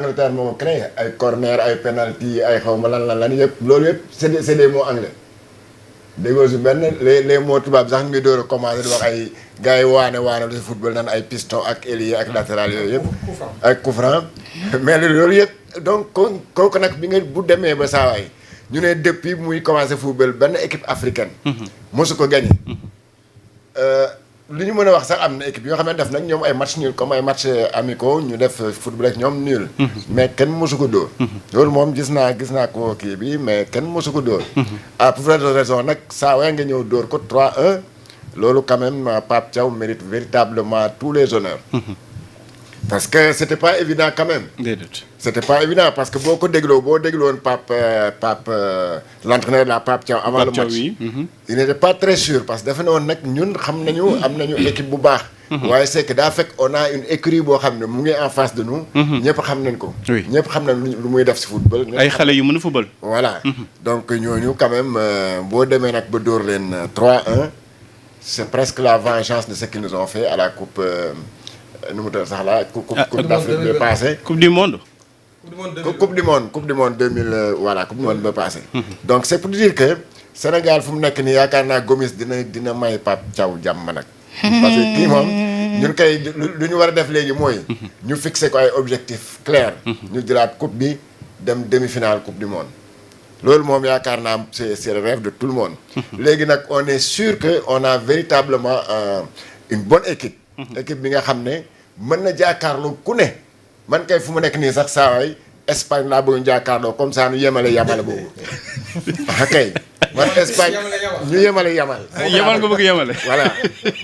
Angleterre moo ko créé ay corner ay penalty ay xaw ma lan yëpp loolu yëpp c'est des mots anglais déggoo si benn les mots tubaab sax ñu ngi door a commencé di wax ay gars yi waane lu si football naan ay piston ak ailier ak latéral yooyu yëpp ak coup franc mais loolu yëpp donc kooku nag bi nga bu demee ba saawaay ñu ne depuis muy commencé football benn équipe africaine mosu ko gagné li ñu mën a wax sax am na équipe yoo xam ne def nag ñoom ay match nul comme ay match amicaux ñu def football ak ñoom nul mais kenn mosu ko dóor loolu moom gis naa ko kii bi mais kenn mosu ko dóor à pour de raison nag saa waay nga ñëw dóor ko 3-1 loolu quand même Pape Thiaw mérite véritablement tous les honneurs parce que c'était pas évident quand même. déedéet. c'était pas évident parce que boo dégloon Pape l'entraîneur la Pape Thiaw avant le match il n'était pas très sûr parce que dafa ne woon nag ñun xam nañu am nañu équipe bu baax waaye c'est que daa fekk on a une écurie boo xam ne mu ngi en face de nous ñëpp xam nañ ko ñëpp xam nañ lu muy def si football ay xale yu mën a football voilà donc ñooñu quand même boo demee nag ba dóor leen 3-1 c'est presque la vengeance de ce qu'ils nous ont fait à la coupe nu mu tudd sax la coupe d'Afrique bi passé coupe du monde coupe du monde 2000 voilà coupe du monde ba passé donc c'est pour dire que Sénégal fu mu nekk nii yaakaar naa Gomis dina may Pape Thiaw jàmm nag parce que kii moom ñun kay lu ñu war a def léegi mooy ñu fixé ko ay objectifs clairs ñu jëlaat coupe bi dem demi-finale coupe du monde loolu moom yaakaar naa c'est le rêve de tout le monde léegi nag on est sûr que on a véritablement une bonne équipe bi nga xam ne mën na jàkkaarloo ku ne man kay fu mu nekk nii sax saa waay Espagne laa bëgg jàkkaarloo comme ça ñu yemale boobu kay man Espagne ñu yemale yamal nga bëgg yemale voilà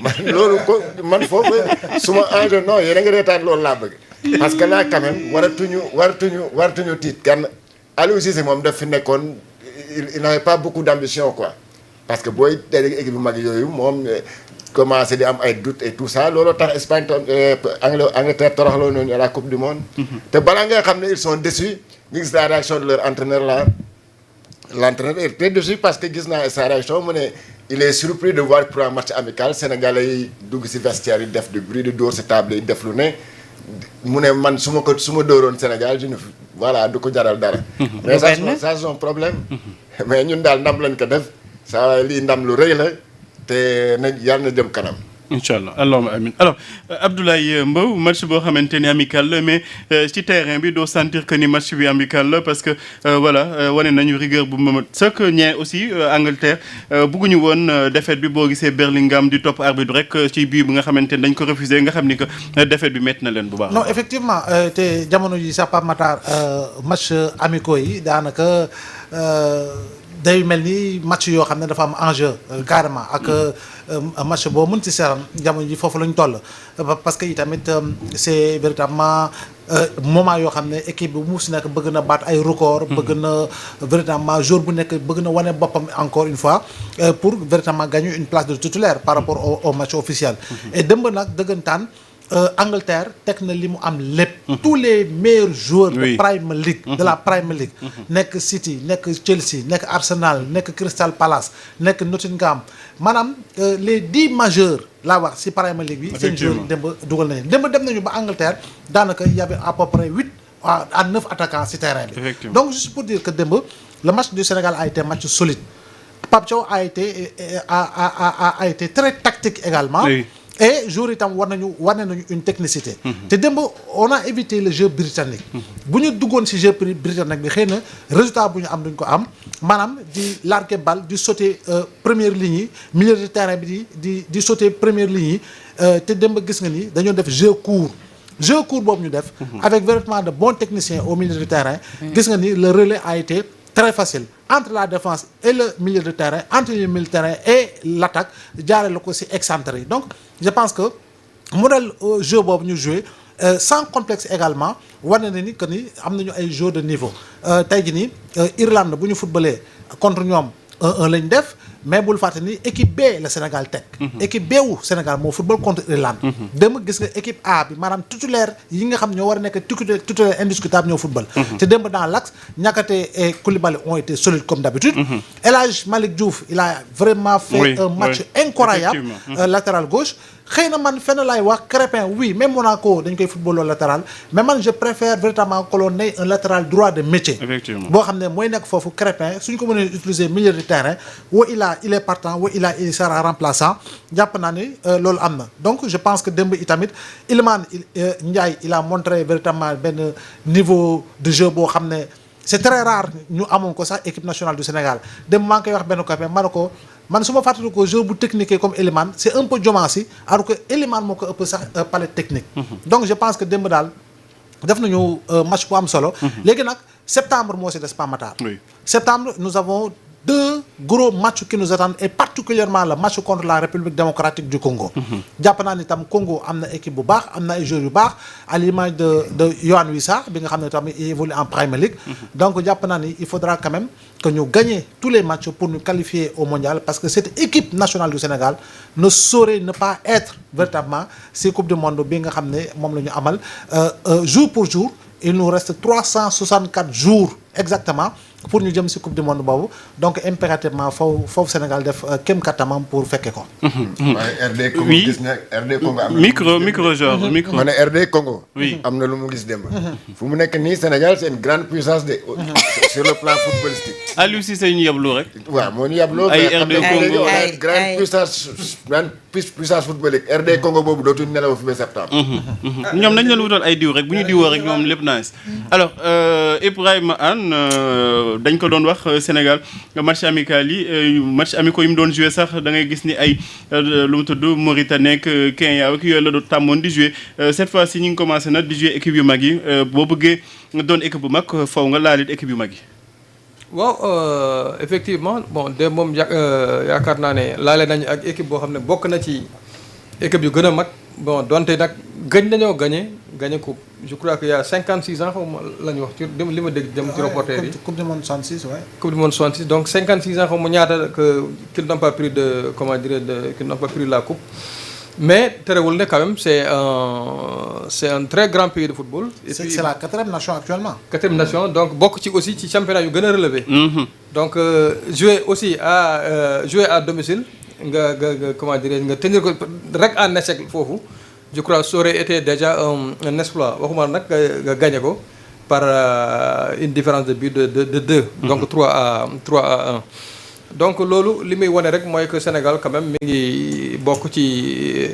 man loolu ko man foofu suma enjeu non yéen a ngi reetaan loolu laa bëgg parce que là quand même waratuñu tiit kenn Aliou Cissé moom daf fi nekkoon il n'avait pas beaucoup d'ambition quoi parce que booy teel équipe bu mag yooyu moom commencé di am ay doutes et tout ça looloo tax Espagne Angleterre toroxloo nañu à la coupe du monde te balaa nga xam ne ils sont déçus nga gis la réaction de leur entraîneur là l'entraîneur est très déçu parce que gis naa sa réaction mu ne il est surpris de voir pour un match amical sénégalais yi dugg ci vestiaire yi def de bruit de dóor ci table yi def lu ne mu ne man su ma dóoroon Sénégal je ne voilà du ko jaral dara mais ça c'est son problème mais ñun daal ndam lañ ko def saa waaye lii ndam lu rëy la te na yàlla na jëm kanam incha allah allahumma amin alors Abdoulaye Mbow match boo xamante ni amical la mais ci terrain bi doo sentir que ni match bi amical la parce que voilà wane nañu rigueur bu ma sëkk ñee aussi Angleterre bëgguñu woon défaite bi boo gisee Bellingham di topp arbitre rek ci bii bi nga xamante ni dañ ko refusé nga xam ni que défaite bi métti na leen bu baax. non effectivement te jamono ji sax Pape Matar match amicaux yi daanaka. day mel ni match yoo xam ne dafa am enjeu carrément ak match boo mën ci seeram jamono ji foofu la ñu toll parce que itamit c'est véritablement moment yoo xam ne équipe bi mu si nekk bëgg na baat ay record bëgg na véritablement jour bu nekk bëgg na wane boppam encore une fois pour véritablement gagner une place de titulaire par rapport au match officiel et dëmb nag dëggantaan Angleterre teg na li mu am lépp tous les meilleurs joueurs de Premier League de la Premier League nekk City nekk Chelsea nekk Arsenal nekk Crystal Palace nekk Nottingham maanaam les 10 majeurs laa wax ci Premier League bi seen joueurs démb dugal nañu démb dem nañu ba Angleterre daanaka y avait à peu près 8 à 9 attaquants ci terrain bi donc juste pour dire que démb le match du Sénégal a été match solide Pape Thiaw a été très tactique également et jour itam wane nañu une technicité te démb on a évité le jeu britannique bu ñu duggoon ci jeu britannique bi xëy na résultat bu ñu am duñ ko am maanaam di larguer balle di sauter première ligne yi milieu de terrain bi di sauter première ligne yi te démb gis nga ni dañoo def jeu court boobu ñu def avec véritablement de bons techniciens au milieu de terrain gis nga ni le relais a été très facile entre la défense et le milieu de terrain entre le milieu de terrain et l'attaque jaare la ko ci excentré donc je pense que modèle jeu boobu ñu joué sans complexe également wane na ni que ni am nañu ay joueurs de niveau tey jii nii Irlande bu ñu footballee contre ñoom 1-1 lañ def mais bul fàtte ni équipe B la Sénégal teg équipe B wu Sénégal moo football contre Irlande démb gis nga équipe A bi maanaam titulaire yi nga xam ñoo war a nekk titulaire indiscutable ñoo football te démb dans l'axe Niakhaté et Koulibaly ont été solides comme d'habitude El Hadj Malick Diouf il a vraiment fait un match incroyable latéral gauche xëy na man fenn laay wax Crépin oui même Monaco dañ koy football latéral mais man je préfère véritablement que l'on ait un latéral droit de métier. Effectivement. boo xam ne mooy nekk foofu Crépin suñ ko mënee utiliser milieu de terrain il est partant il sera remplaçant jàpp naa ni loolu am na donc je pense que démb itamit Iliman Ndiaye il a montré véritablement benn niveau de jeu boo xam ne c'est très rare ñu amoon ko sax équipe nationale du Sénégal démb maa ngi koy wax benn copain ma ne ko man su ma fàttali ko jeu bu technique comme Iliman c'est un peu Diomansy alors que Iliman moo ko ëpp sax palette technique. Donc je pense que démb daal def nañu match bu am solo. léegi nag septembre moo si des pas Matar. Oui. Septembre nous avons 2 gros matchs qui nous attendent et particulièrement le match contre la République démocratique du Congo. jàpp naa ni tam Congo am na équipe bu baax am na ay joueurs yu baax à l'image de Yohan Wissa bi nga xam ne tamit il évolue en Premier League. Donc jàpp naa ni il faudra quand même que ñu gagner tous les matchs pour nous qualifier au mondial parce que cette équipe nationale du Sénégal ne saurait ne pas être véritablement ci coupe du monde bi nga xam ne moom la ñu amal jour pour jour. Il nous reste 364 jours exactement pour ñu jëm ci coupe du monde boobu donc impérativement foofu Sénégal def kéem kattanam pour fekke ko. waaye RD Congo Oui. gis na RD Congo am na micro genre micro. ma ne RD Congo. Oui. am na lu mu gis démb. fu mu nekk nii Sénégal c'est une grande puissance sur le plan footballistique. Aliou Cissé ñu yablu rek. waaw moo ñu yabloo. Ay mais xam RD nga Congo. léegi on a ay une grande puissance footballistique RD Congo boobu dootuñu nelaw fi ba septembre. ñoom nañ leen wutal ay diw rek bu ñu diwoo rek ñoom lépp nice. Alors Ibrahima Anne dañ ko doon wax Sénégal match amical yi match amicaux yi mu doon joué sax da ngay gis ni ay lu mu tudd Mauritanie ak Kenya ak yooyu la doon tàmmoon di joué cette fois ci ñu ngi commencé nag di joué équipe yu mag yi boo bëggee doon équipe bu mag faw nga laalit équipe yu mag yi. waaw effectivement bon de moom yaakaar naa ne laale nañu ak équipe boo xam ne bokk na ci équipe yu gën a mag bon donte nag gëj nañoo gagné coupe je crois que y a 56 ans xaw ma la ñu wax ci li ma dégg dem ci reporter yi. coupe du monde 66 ouais. coupe du monde 66 donc 56 ans xaw ma ñaata qu'ils n'ont pas pris qu'ils n'ont pas pris la coupe mais terewul ne quand même c'est un très grand pays de football. Et puis c'est la 4e nation actuellement. 4e nation donc bokk ci aussi ci championnat yu gën a relevé. Donc jouer aussi à domicile nga comment dirais nga tenir ko rek en échec foofu je crois ça aurait été déjà un exploit waxuma nag nga gagné ko par une différence de but de 2. Donc 3 à 1. Donc loolu li muy wane rek mooy que Sénégal quand même mi ngi bokk ci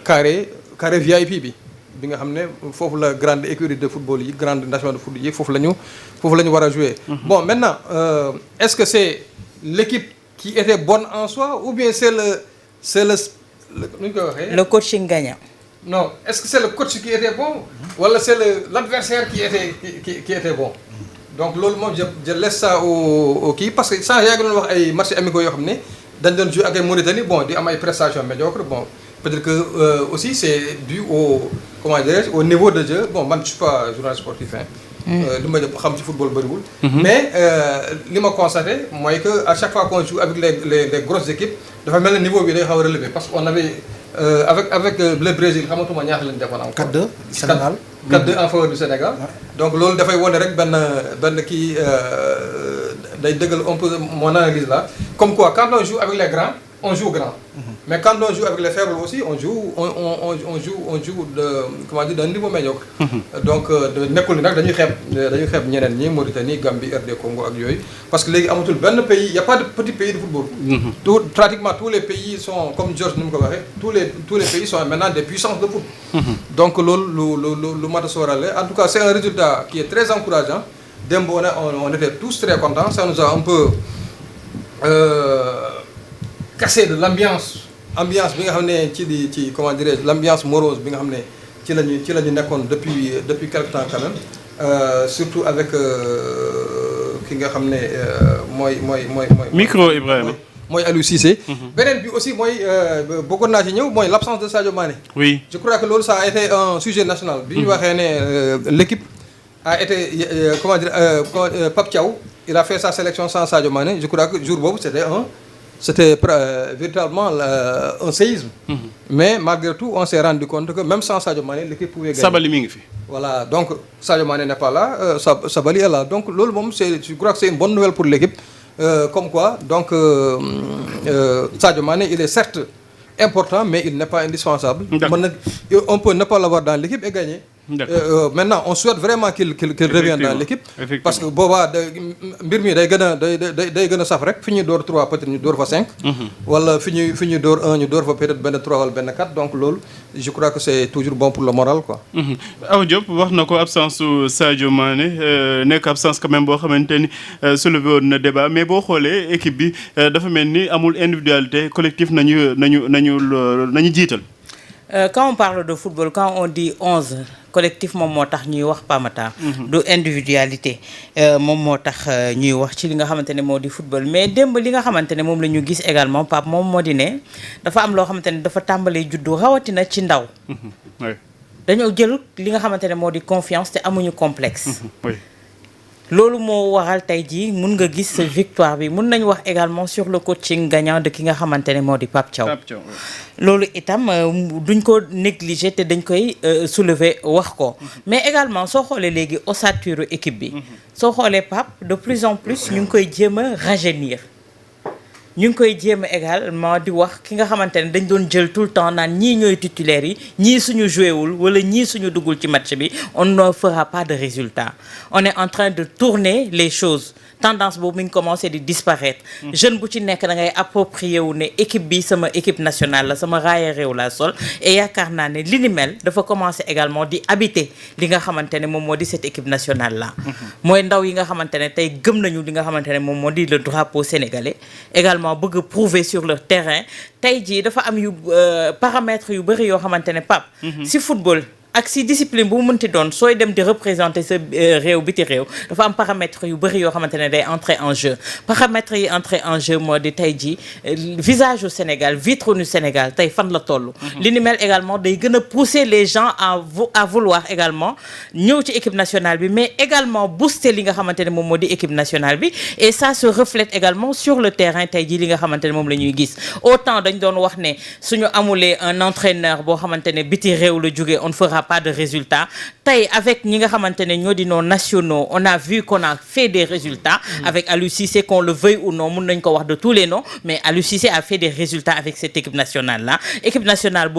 carré VIP bi nga xam ne foofu la grande écurie de football yi grande nation de football yi foofu la ñu war a jouer. Bon maintenant est-ce que c'est l'équipe qui était bonne en soi ou bien c'est le nu ñu koy waxee. Le coaching gagnant. Non, est-ce que c'est le coach qui était bon wala c'est l'adversaire qui était bon. Donc loolu moom je laisse ça au kii parce que sans yaa ngi doon wax ay matchs amicaux yoo xam ne dañ doon jouer ak ay Mauritanie bon di am ay prestations médiocres bon peut-être que aussi c'est dû au niveau de jeu bon man je suis pas journaliste sportif li ma xam ci football bëriwul. Mais li ma constaté mooy que à chaque fois qu'on joue avec les grosses équipes dafa mel ne niveau bi day xaw a relevé parce que on avait avec le Brésil xamatuma ñaata lañ defoon encore. 4-2 Sénégal. 4-2 en faveur du Sénégal. Donc loolu dafay wone rek benn kii day dëggal un peu mon analyse là comme quoi quand on joue avec les grands on joue grand. Mais quand on joue avec les faibles aussi on joue d'un niveau médiocre. Donc nekkul ni nag dañuy xeeb ñeneen ñi Mauritanie Gambie RD Congo ak yooyu parce que léegi amatul benn pays y a pas de petit pays de football. Pratiquement tous les pays sont comme Georges ni mu ko waxee tous les pays sont maintenant des puissances de foot. Donc loolu lu mat a sóoraale en tout cas c'est un résultat qui est très encourageant démb on était tous très contents ça nous a un peu cassé de l'ambiance bi nga xam ne ci comment dirais-je l'ambiance morose bi nga xam ne ci la ñu nekkoon depuis quelque temps quand même surtout avec ki nga xam ne mooy micro Ibrahima. mooy Aliou Cissé. beneen bi aussi mooy bëggoon naa ci ñëw mooy l'absence de Sadio Mané. Oui. Je crois que loolu ça a été un sujet national. bi ñu waxee ne l'équipe a été comment dire Pape Thiaw il a fait sa sélection sans Sadio Mané je crois que jour boobu c'était véritablement un séisme. Mais malgré tout on s'est rendu compte que même sans Sadio Mané l'équipe pouvait gagner. Sabali mi ngi fi. Voilà donc Sadio Mané n'est pas là Sabali est là donc loolu moom je crois que c'est une bonne nouvelle pour l'équipe. Comme quoi donc Sadio Mané il est certes important, mais il n'est pas indispensable. D'accord. On peut ne pas l'avoir dans l'équipe et gagner. Maintenant, on souhaite vraiment qu'il revienne dans l'équipe. Parce que boobaa mbir mi day gën a saf rek fi ñuy door 3 peut-être ñu door fa 5. wala fi ñuy door 1 ñu door fa peut-être benn 3 wala benn 4. Donc loolu je crois que c'est toujours bon pour le moral quoi. Aw Diop wax na ko absence su Sadio Mané nekk absence quand même boo xamante ni soulevé woon na débat mais boo xoolee équipe bi dafa mel ni amul individualité collectif nañu jiital. Quand on parle de football, quand on dit 11 collectif moom moo tax ñuy wax Pamata. du individualité moom moo tax ñuy wax ci li nga xamante ne moo di football mais démb li nga xamante ne moom la ñu gis également Pape moom moo di ne dafa am loo xamante ne dafa tàmbalee juddu rawatina ci ndaw. dañoo jël li nga xamante ne moo di confiance te amuñu complexe. loolu moo waral tey jii mun nga gis victoire bi mun nañu wax également sur le coaching gagnant de ki nga xamante ne moo di Pape Thiaw. loolu itam duñ ko négliger te dañ koy soulever wax ko mais également soo xoolee léegi ossature équipe bi soo xoolee Pape de plus en plus ñu ngi koy jéem a rajeunir ñu ngi koy jéem a également di wax ki nga xamante ne dañ doon jël tout le temps naan ñii ñooy titulaires yi ñii suñu joué wul wala ñii suñu duggul ci match bi on ne fera pas de résultat on est en train de tourner les choses tendance boobu mi ngi commencé di disparaître jeune bu ci nekk da ngay approprié wu ne équipe bi sama équipe nationale la sama raaya réew la sol et yaakaar naa ne li ni mel dafa commencé également di habiter li nga xamante ne moom moo di cette équipe nationale là mooy ndaw yi nga xamante ne tey gëm nañu li nga xamante ne moom moo di le drapeau sénégalais également bëgg prouver sur le terrain tey jii dafa am yu paramètres yu bëri yoo xamante ne Pape si football ak si discipline bu mu mënti doon sooy dem di représenter sa réew biti réew dafa am paramètres yu bëri yoo xamante ne day entrer en jeu paramètres yi entrer en jeu moo di tey jii visage au Sénégal vitrine du Sénégal tey fan la toll. li ni mel également day gën a pousser les gens à vouloir également ñëw ci équipe nationale bi mais également booster li nga xamante ne moom moo di équipe nationale bi et ça se reflète également sur le terrain tey jii li nga xamante ne moom la ñuy gis autant dañ doon wax ne suñu amulee un entraîneur boo xamante ne biti réew la jógee on ne fera pas de résultats tey avec ñi nga xamante ne ñoo di nos nationaux on a vu qu'on a fait des résultats avec Aliou Cissé qu'on le veuille ou non mun nañ ko wax de tous les noms mais Aliou Cissé a fait des résultats avec cette équipe nationale là équipe nationale boobu